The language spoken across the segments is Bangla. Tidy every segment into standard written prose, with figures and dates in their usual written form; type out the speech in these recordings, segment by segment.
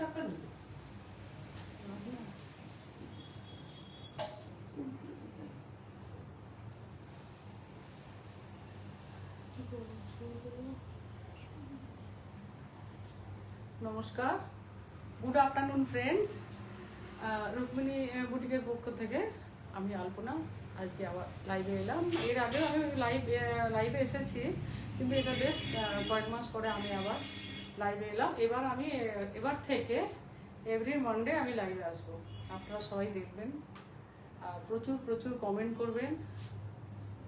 টাকা নিল। নমস্কার, গুড আফটারনুন ফ্রেন্ডস। রুক্মিণী বুটিকের পক্ষ থেকে আমি আলপনা আজকে আবার লাইভে এলাম। এর আগেও আমি লাইভে এসেছি, কিন্তু এটা বেশ কয়েক মাস পরে আমি আবার লাইভে এলাম। এবার থেকে এভরি মানডে আমি লাইভে আসবো। আপনারা সবাই দেখবেন আর প্রচুর প্রচুর কমেন্ট করবেন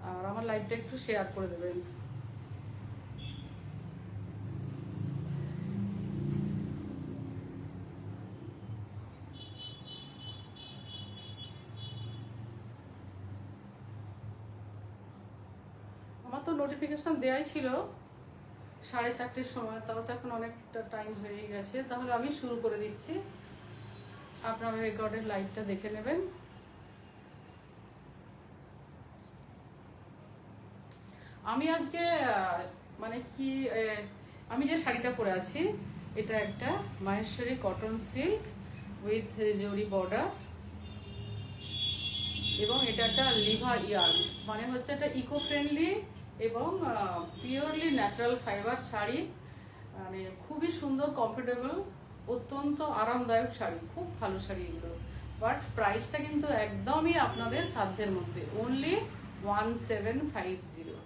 আর আমার লাইভটা একটু শেয়ার করে দেবেন। আমার তো নোটিফিকেশন দেওয়াই ছিল 4:30-র সময়, তাও তো এখন অনেকটা টাইম হয়ে গেছে। তাহলে আমি শুরু করে দিচ্ছি, আপনারা রেকর্ডের লাইভটা দেখে নেবেন। আমি আজকে আমি যে শাড়িটা পরে আছি এটা একটা মাহেশ্বরী কটন সিল্ক উইথ জরি বর্ডার, এবং এটা একটা লিভা ইয়ার্ন, মানে হচ্ছে একটা ইকো ফ্রেন্ডলি এবং পিওরলি ন্যাচারাল ফাইবার শাড়ি। মানে খুবই সুন্দর, কমফোর্টেবল, অত্যন্ত আরামদায়ক শাড়ি, খুব ভালো শাড়ি এগুলো। বাট প্রাইসটা কিন্তু একদমই আপনাদের সাধ্যের মধ্যে, অনলি 1750।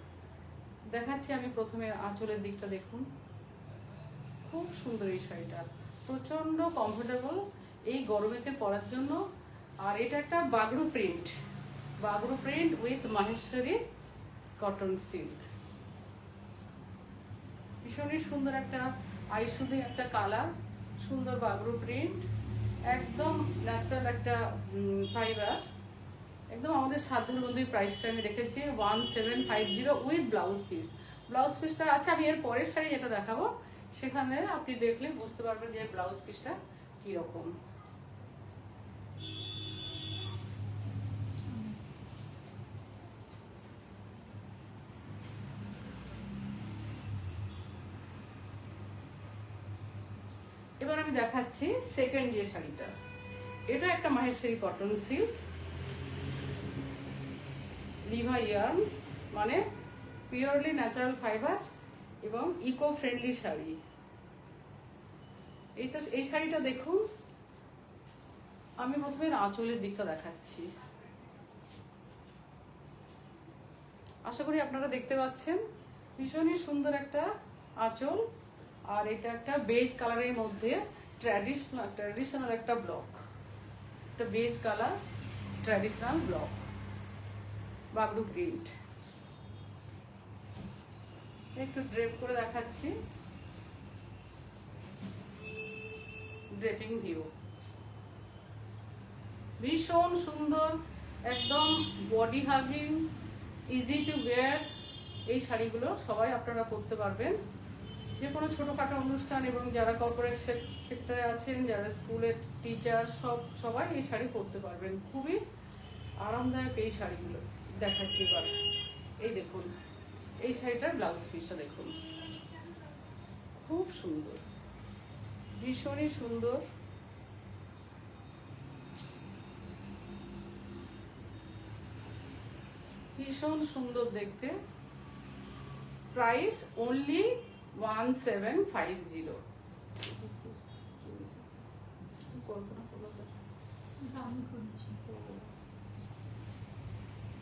দেখাচ্ছি আমি প্রথমে আঁচলের দিকটা, দেখুন খুব সুন্দর এই শাড়িটা, প্রচন্ড কমফোর্টেবল এই গরমেতে পরার জন্য। আর এটা একটা Bagru print with Maheshwari cotton silk, ভীষণই সুন্দর একটা আইসুদি একটা কালার, সুন্দর বাগরু প্রিন্ট, একদম ন্যাচারাল একটা ফাইবার, একদম আমাদের সাধ্যের মধ্যে। প্রাইসটা আমি রেখেছি 1750 উইথ ব্লাউজ পিসটা আছে। আমি এর পরের শাড়ি যেটা দেখাবো সেখানে আপনি দেখলে বুঝতে পারবেন যে ব্লাউজ পিসটা কিরকম। এবার আমি দেখাচ্ছি সেকেন্ড যে শাড়িটা, এটা একটা Maheshwari cotton silk Liva yarn, মানে পিওরলি ন্যাচারাল ফাইবার এবং ইকো ফ্রেন্ডলি শাড়ি। এই শাড়িটা দেখুন, আমি প্রথমে আঁচলের দিকটা দেখাচ্ছি, আশা করি আপনারা দেখতে পাচ্ছেন। ভীষণই সুন্দর একটা আঁচল, আর এটা একটা বেজ কালারের মধ্যে ট্র্যাডিশনাল একটা ব্লক, একটা beige colour traditional block, Bagru print. একটু ড্রেপ করে দেখাচ্ছি, ড্রেপিং ভিউ ভীষণ সুন্দর, একদম body hugging, easy to wire. এই শাড়িগুলো সবাই আপনারা পরতে পারবেন, যে কোনো ছোটোখাটো অনুষ্ঠান, এবং যারা কর্পোরেট সেক্টরে আছেন, যারা স্কুলের টিচার, সবাই এই শাড়ি পরতে পারবেন। খুবই আরামদায়ক এই শাড়িগুলো। দেখাচ্ছি এবার, এই দেখুন এই শাড়িটার ব্লাউজ পিসটা দেখুন, খুব সুন্দর, ভীষণই সুন্দর। ভীষণ সুন্দর দেখতে। Price only 1750।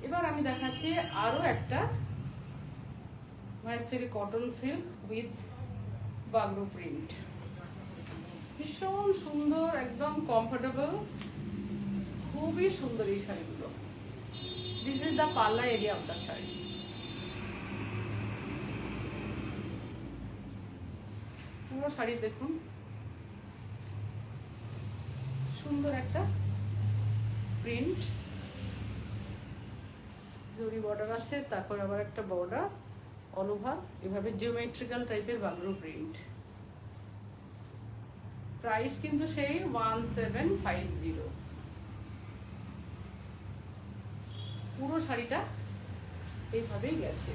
এবার আমি দেখাচ্ছি আরো একটা Maheshwari cotton silk with Bagru print, ভীষণ সুন্দর, একদম কমফোর্টেবল, খুবই সুন্দর এই শাড়িগুলো। This is the pallu area of the sari. পুরো শাড়ি দেখুন, সুন্দর একটা প্রিন্ট, জরি বর্ডার আছে, তারপর আবার একটা বর্ডার অল ওভার, এভাবে জিওমেট্রিক্যাল টাইপের বাগরু প্রিন্ট। প্রাইস কিন্তু সেই 1750। পুরো শাড়িটা এইভাবেই গেছে।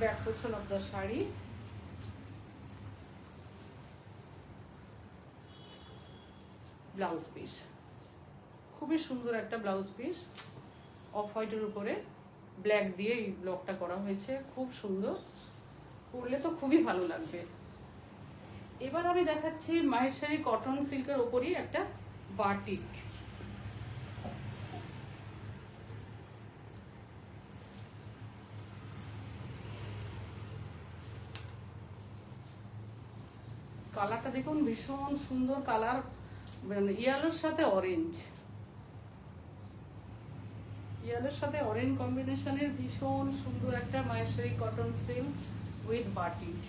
Back portion of the sari, blouse piece. খুবই সুন্দর একটা ব্লাউজ পিস, অফ হোয়াইটের উপরে ব্ল্যাক দিয়ে এই ব্লকটা করা হয়েছে, খুব সুন্দর, পরলে তো খুবই ভালো লাগবে। এবার আমি দেখাচ্ছি মাহেশ্বরী কটন সিল্কের ওপরই একটা বাটিক। কালারটা দেখুন, ভীষণ সুন্দর কালার, ইয়েলোর সাথে অরেঞ্জ, ইয়েলোর সাথে অরেঞ্জ কম্বিনেশনের ভীষণ সুন্দর একটা Maheshwari cotton silk with batik.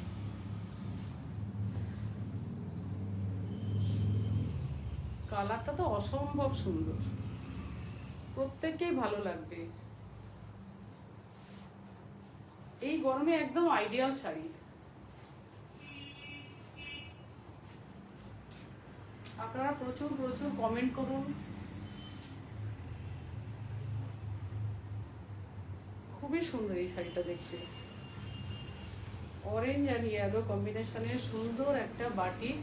কালারটা তো অসম্ভব সুন্দর, প্রত্যেককেই ভালো লাগবে। এই গরমে একদম আইডিয়াল শাড়ি। আপনারা প্রচুর প্রচুর কমেন্ট করুন। খুবই সুন্দর এই শাড়িটা দেখতে, অরেঞ্জ আর ইয়েলো কম্বিনেশনের সুন্দর একটা batik.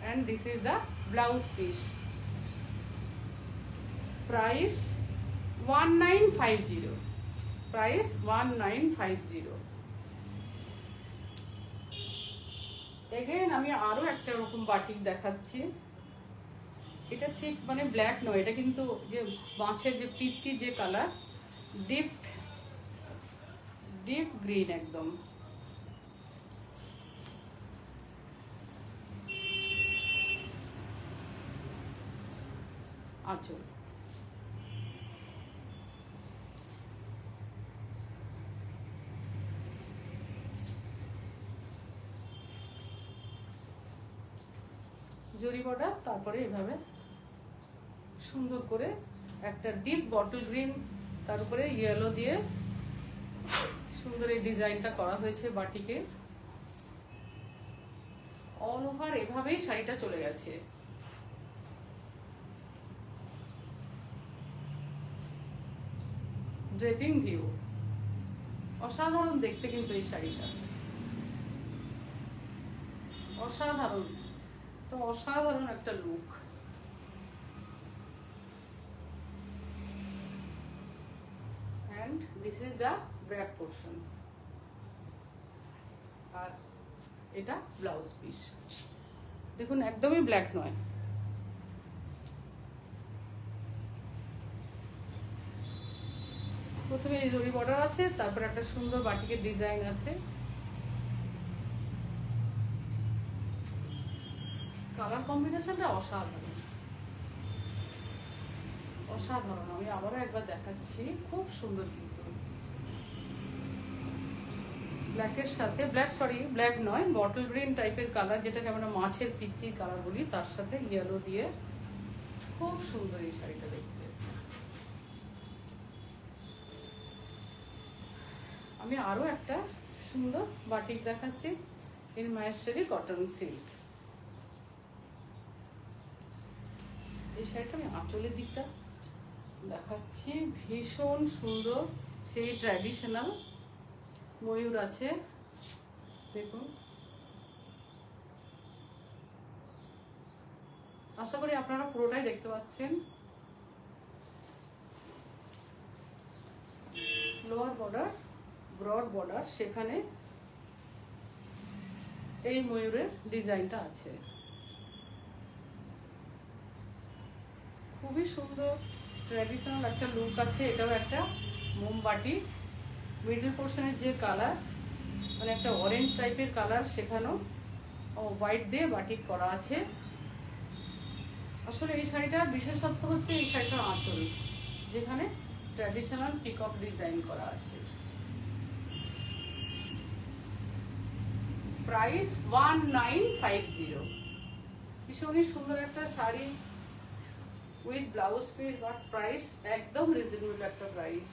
And this is the blouse piece. Price 1950. Price 1950. Again আমি আরো একটা রকম বাটিক দেখাচ্ছি। এটা ঠিক মানে ব্ল্যাক নয়, এটা কিন্তু যে মাছের যে পিত্তি যে কালার, ডিপ ডিপ গ্রিন একদম। আঁচল, জরি বর্ডার, তারপরে এভাবে সুন্দর করে একটা ডিপ বটল গ্রিন, তার উপরে ইয়েলো দিয়ে সুন্দর এই ডিজাইনটা করা হয়েছে বাটিকে। অল ওভার এভাবেই শাড়িটা চলে গেছে। ড্রেপিং ভিউ অসাধারণ দেখতে, কিন্তু এই শাড়িটা অসাধারণ, তো অসাধারণ একটা look. And this is the back portion, আর এটা ব্লাউজ পিস। দেখুন একদমই ব্ল্যাক নয়। প্রথমে এই জরি বর্ডার আছে, তারপর একটা সুন্দর বাটিকের ডিজাইন আছে। কালার কম্বিনেশনটা অসাধারণ, অসাধারণ। আমি আবারও একবার দেখাচ্ছি, খুব সুন্দর কিন্তু ব্ল্যাকের সাথে, ব্ল্যাক নয়, বটল গ্রিন টাইপের কালার, যেটাকে আমরা মাছের পিত্তির কালার বলি, তার সাথে ইয়েলো দিয়ে খুব সুন্দর এই শাড়িটা দেখতে। আমি আরো একটা সুন্দর বাটিক দেখাচ্ছি ইন মাহেশ্বরী কটন সিল্ক। এই শাড়িটা আমি আঁচলের দিকটা দেখাচ্ছি, ভীষণ সুন্দর, সেই ট্র্যাডিশনাল ময়ূর আছে, দেখুন। আশা করি আপনারা পুরোটাই দেখতে পাচ্ছেন। লোয়ার বর্ডার, ব্রড বর্ডার, সেখানে এই ময়ূরের ডিজাইনটা আছে, খুবই সুন্দর ট্র্যাডিশনাল একটা লুক আছে। এটাও একটা মোমবাটি, মিডল পোর্শনের যে কালার মানে একটা অরেঞ্জ টাইপের কালার, সেখানেও হোয়াইট দিয়ে বাটিক করা আছে। আসলে এই শাড়িটার বিশেষত্ব হচ্ছে এই শাড়িটার আঁচল, যেখানে ট্র্যাডিশনাল পিকক ডিজাইন করা আছে। প্রাইস 1950। ভীষণই সুন্দর একটা sari with blouse piece, but price একদম রিজনেবল একটা price.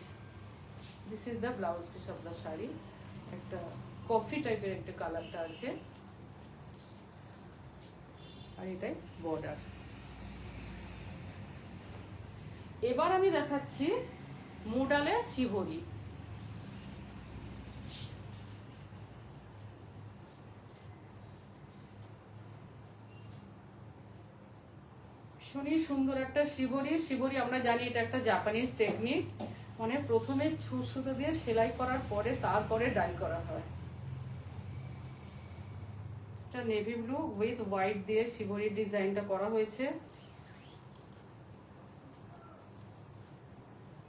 This is the blouse piece of the sari. একটা কফি টাইপের একটা কালারটা আছে, আর এটাই বর্ডার। এবার আমি দেখাচ্ছি মুডালে শিভরি। ভীষণই সুন্দর একটা শিবরি। শিবরি আমরা জানি এটা একটা জাপানিজ টেকনিক, মানে প্রথমে সুতো দিয়ে সেলাই করার পরে তারপরে ডাই করা হয়। এটা নেভি ব্লু উইথ হোয়াইট দিয়ে শিবরির ডিজাইনটা করা হয়েছে।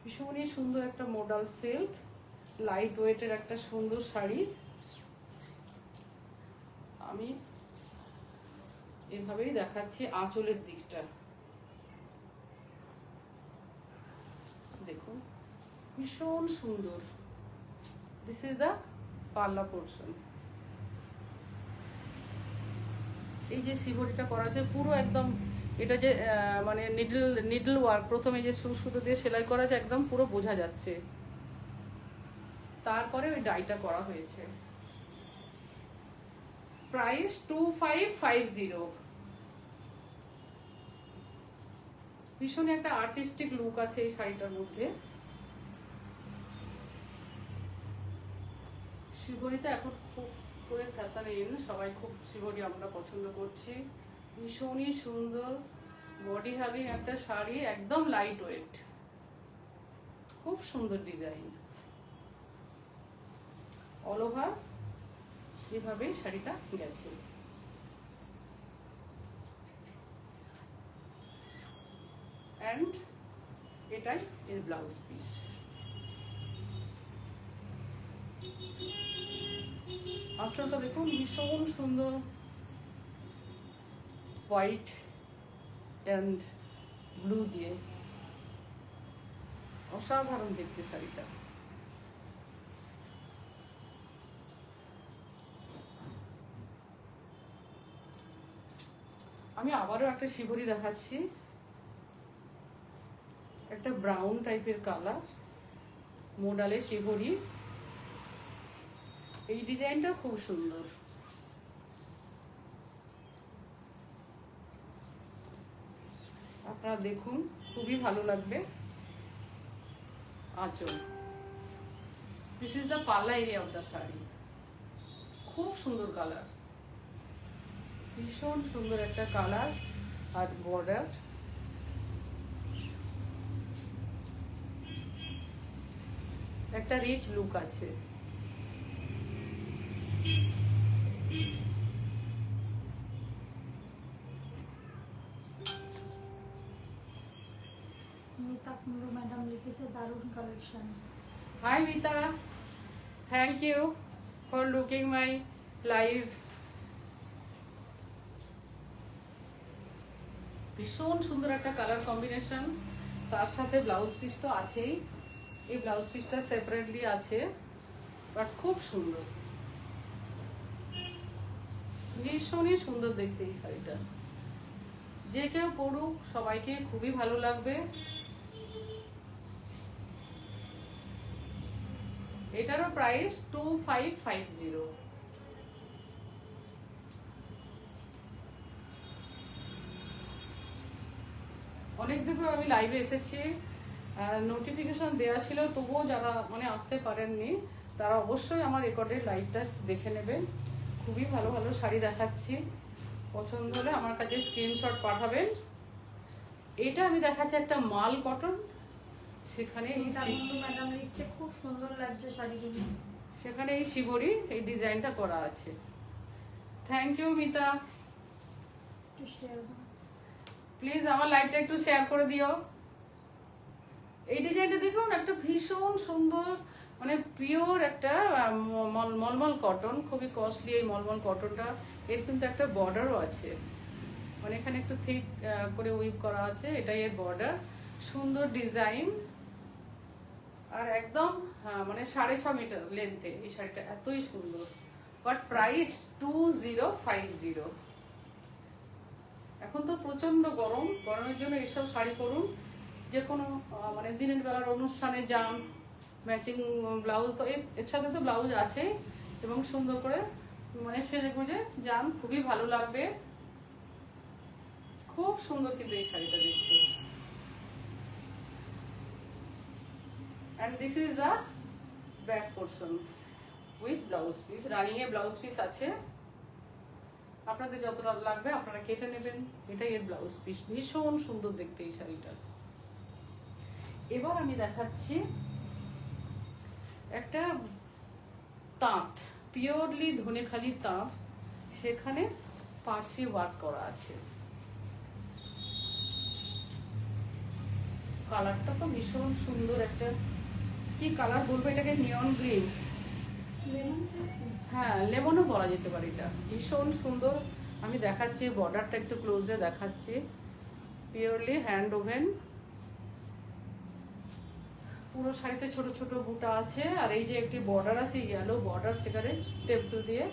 ভীষণই সুন্দর একটা মডাল সিল্ক, লাইট ওয়েটের একটা সুন্দর শাড়ি। আমি এভাবেই দেখাচ্ছি আঁচলের দিকটা, দেখুন ভীষণ সুন্দর। দিস ইজ দ্য পাল্লা পোর্শন। এই যে শিবরিটা করা আছে পুরো একদম, এটা যে মানে নিডল ওয়ার্ক, প্রথমে যে সুতো দিয়ে সেলাই করা আছে একদম পুরো বোঝা যাচ্ছে, তারপরে ওই ডাইটা করা হয়েছে। প্রাইস 2550। ভীষণ একটা আর্টিস্টিক লুক আছে এই শাড়িটার মধ্যে। শিবরিতে এখন খুব করে ফ্যাশন ইন, সবাই খুব শিবরি আমরা পছন্দ করছি। ভীষণই সুন্দর বডি হ্যাভিং একটা শাড়ি, একদম লাইট ওয়েট, খুব সুন্দর ডিজাইন। অল ওভার এভাবেই শাড়িটা গেছে। অ্যান্ড এটাই এর ব্লাউজ পিস। আঁচলটা দেখুন ভীষণ সুন্দর, হোয়াইট অ্যান্ড ব্লু দিয়ে, অসাধারণ দেখতে শাড়িটা। আমি আবারও একটা শিবরি দেখাচ্ছি, একটা ব্রাউন টাইপের কালার, মোডালে শিবরি। এই ডিজাইনটা খুব সুন্দর। আপনারা দেখুন, খুবই ভালো লাগবে। আঁচল, this is the pallu area of the sari. খুব সুন্দর কালার, ভীষণ সুন্দর একটা কালার আর বর্ডার। একটা রিচ লুক আছে। মিতা কুন্ডু ম্যাডাম লিখেছে দারুণ collection. Hi Mita, thank you for looking my live. ভীষণ সুন্দর একটা কালার কম্বিনেশন, তার সাথে ব্লাউজ পিস তো আছেই। এই ব্লাউজ পিসটা সেপারেটলি আছে, বাট খুব সুন্দর, ভীষণই সুন্দর দেখতে এই শাড়িটা। যে কেউ পড়ুক সবাইকে খুবই ভালো লাগবে। এটারও প্রাইস 2550। অনেকদিন পর আমি লাইভে এসেছি, নোটিফিকেশন দেওয়া ছিল, তবুও যারা মানে আসতে পারেননি তারা অবশ্যই আমার রেকর্ডের লাইভটা দেখে নেবেন। খুবই ভালো ভালো শাড়ি দেখাচ্ছি, পছন্দ হলে আমার কাছে স্ক্রিনশট পাঠাবেন। এটা আমি দেখাচ্ছি একটা মাল কটন, সেখানে এই ম্যাডাম লিখছে খুব সুন্দর লাগছে শাড়িগুলো, সেখানে এই শিবরি এই ডিজাইনটা করা আছে। থ্যাংক ইউ মিতা, প্লিজ আমার লাইভটা একটু শেয়ার করে দিও। এই ডিজাইনটা দেখুন, একটা ভীষণ সুন্দর মানে পিওর একটা মলমল কটন, খুবই কস্টলি এই মলমল কটনটা। এর কিন্তু একটা বর্ডারও আছে, মানে এখানে একটু থিক করে উইভ করা আছে, এটাই এর বর্ডার। সুন্দর ডিজাইন, আর একদম মানে 6.5 মিটার লেন্থে এই শাড়িটা, এতই সুন্দর। But price 2050। এখন তো প্রচন্ড গরম, গরমের জন্য এইসব শাড়ি করুন, যে কোনো মানে দিনের বেলার অনুষ্ঠানে যান, ম্যাচিং ব্লাউজ তো এর সাথে তো ব্লাউজ আছে, এবং সুন্দর করে মানে সেজে গুজে যান, খুবই ভালো লাগবে। খুব সুন্দর কিন্তু এই শাড়িটা দেখতে। and this is the back portion with blouse piece, running A blouse piece আছে। আপনাদের যতটা লাগবে আপনারা কেটে নেবেন। এটাই এর ব্লাউজ পিস, ভীষণ সুন্দর দেখতে এই শাড়িটা। এবার আমি দেখাচ্ছি একটা তাঁত, পিওরলি ধনেখালি তাঁত, সেখানে পার্সি ওয়ার্ক করা আছে। কালারটা তো ভীষণ সুন্দর, একটা কি কালার বলবো এটাকে, নিয়ন গ্রিন, হ্যাঁ লেমনও বলা যেতে পারে। এটা ভীষণ সুন্দর। আমি দেখাচ্ছি বর্ডারটা একটু ক্লোজে দেখাচ্ছি, পিওরলি হ্যান্ড ওভেন। পুরো শাড়িতে ছোট ছোট বুটা আছে, আর এই যে একটি বর্ডার আছে ইয়েলো বর্ডার, সেখানে টেপটু দিয়ে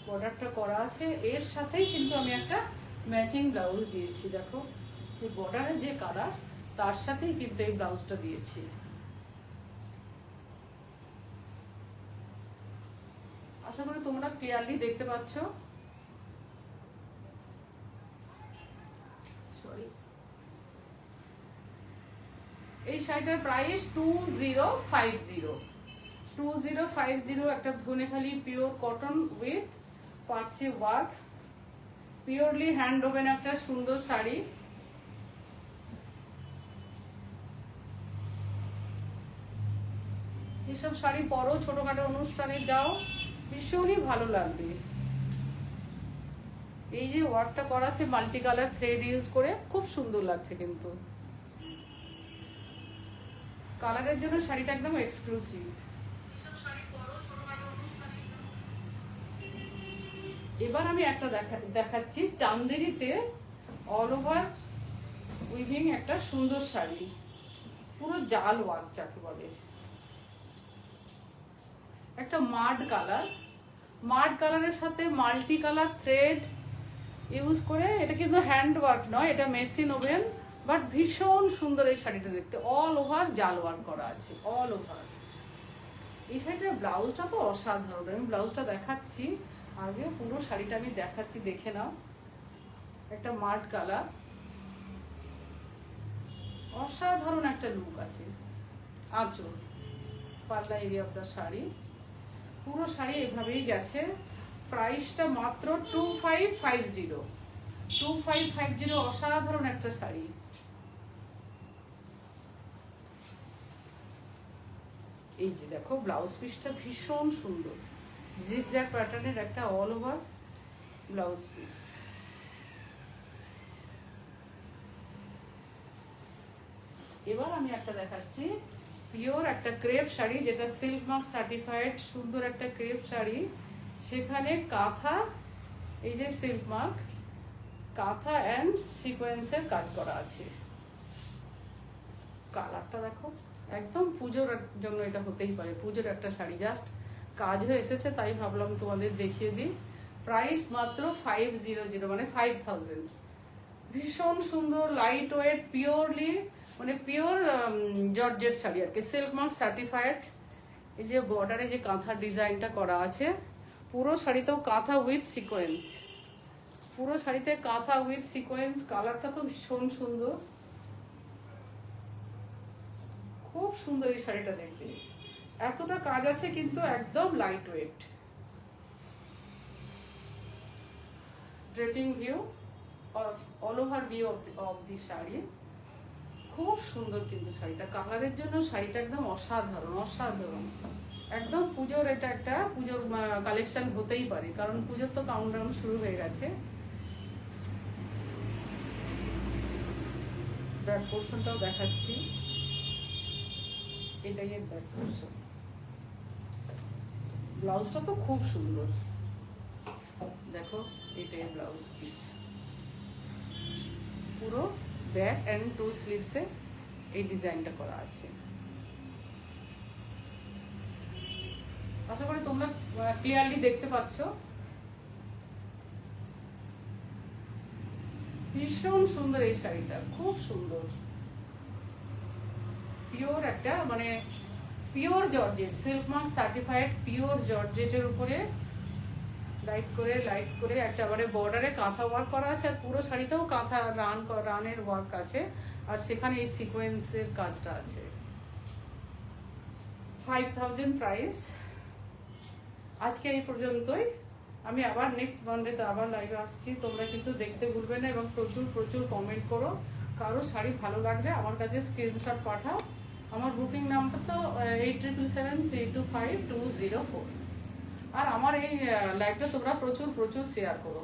বর্ডারটা করা আছে। এর সাথেই কিন্তু আমি একটা ম্যাচিং ব্লাউজ দিয়েছি। দেখো এই বর্ডারের যে কালার তার সাথেই কিন্তু এই ব্লাউজটা দিয়েছি। আশা করি তোমরা ক্লিয়ারলি দেখতে পাচ্ছ। সরি, এই শাড়িটার প্রাইস 2050 একটা Dhanekhali pure cotton with Parsi work, purely hand woven একটা সুন্দর শাড়ি। এসব শাড়ি পরো, ছোটখাটো অনুষ্ঠানে যাও, ভীষণই ভালো লাগবে। এই যে ওয়ার্কটা করা আছে মাল্টি কালার থ্রেড ইউজ করে, খুব সুন্দর লাগছে কিন্তু। কালারের জন্য শাড়িটা একদম এক্সক্লুসিভ। এবার আমি একটা দেখাচ্ছি চান্দেরিতে অল ওভার উইভিং একটা সুন্দর শাড়ি, পুরো জাল ওয়ার্ক যাকে বলে। একটা মাড কালারের সাথে মাল্টি কালার থ্রেড ইউজ করে, এটা কিন্তু হ্যান্ড ওয়ার্ক নয়, এটা মেশিন ওভেন, বাট ভীষণ সুন্দর এই শাড়িটা দেখতে। অল ওভার জাল ওয়ার্ক করা আছে, অল ওভার। এই শাড়িটার ব্লাউজটা তো অসাধারণ, আমি ব্লাউজটা দেখাচ্ছি আগে, পুরো শাড়িটা আমি দেখাচ্ছি, দেখে নাও। একটা মাড কালার, অসাধারণ একটা লুক আছে। আঁচল, পাল্লা এরিয়া অফ দ্য শাড়ি, পুরো শাড়ি এভাবেই গেছে। প্রাইসটা মাত্র 2550, অসাধারণ একটা শাড়ি। এই যে দেখো ব্লাউজ পিসটা ভীষণ সুন্দর, জিগজ্যাগ প্যাটার্নের একটা অল ওভার ব্লাউজ পিস। এবার আমি একটা দেখাচ্ছি পিওর একটা ক্রেপ শাড়ি, যেটা সিল্ক মার্ক সার্টিফাইড, সুন্দর একটা ক্রেপ শাড়ি। সেখানে কাঁথা, এই যে সিল্ক মার্ক, কাঁথা অ্যান্ড সিকোয়েন্সের কাজ করা আছে। কালারটা দেখো, একদম পুজোর জন্য এটা হতেই পারে, পুজোর একটা শাড়ি, জাস্ট কাজ হয়ে এসেছে তাই ভাবলাম তোমাদের দেখিয়ে দিই। প্রাইস মাত্র 500, মানে 5000। ভীষণ সুন্দর, লাইট ওয়েট, পিওরলি মানে পিওর জর্জেট শাড়ি আর কি, সিল্ক মার্ক সার্টিফাইড। এই যে বর্ডারে যে কাঁথার ডিজাইনটা করা আছে, পুরো শাড়িতেও কাঁথা উইথ সিকোয়েন্স, পুরো শাড়িতে কাঁথা উইথ সিকোয়েন্স। কালারটা তো ভীষণ সুন্দর, খুব সুন্দর এই শাড়িটা দেখতে। এতটা কাজ আছে কিন্তু একদম light weight. Draping view, all over view of the sari, খুব সুন্দর কিন্তু শাড়িটা। কালারের জন্য শাড়িটা একদম অসাধারণ। একদম পুজোর, এটা একটা পুজোর কালেকশন হতেই পারে, কারণ পুজোর তো কাউন্টডাউন শুরু হয়ে গেছে। ব্যাক পোর্শনটাও দেখাচ্ছি, এটাই এর ব্যাক পোর্শন। ব্লাউজটা তো খুব সুন্দর, দেখো এটাই ব্লাউজ পিস। পুরো ব্যাক অ্যান্ড 2 স্লিভসে এই ডিজাইনটা করা আছে। আশা করি তোমরা ক্লিয়ারলি দেখতে পাচ্ছ। ভীষণ সুন্দর এই শাড়িটা, খুব সুন্দর, পিওর একটা মানে pure georgette, silk mark certified pure জর্জেটের উপরে লাইট করে একটা মানে বর্ডারে কাঁথা ওয়ার্ক করা আছে, আর পুরো শাড়িতেও কাঁথা রানের ওয়ার্ক আছে, আর সেখানে এই সিকোয়েন্সের কাজটা আছে। 5000 প্রাইস। আজকে এই পর্যন্তই। আমি আবার নেক্সট মানডেতে আবার লাইভে আসছি। তোমরা কিন্তু দেখতে ভুলবে না এবং প্রচুর প্রচুর কমেন্ট করো। কারো শাড়ি ভালো লাগলে আমার কাছে স্ক্রিনশট পাঠাও। আমার বুকিং নাম্বার তো 8777325204। আর আমার এই লাইভটা তোমরা প্রচুর প্রচুর শেয়ার করো।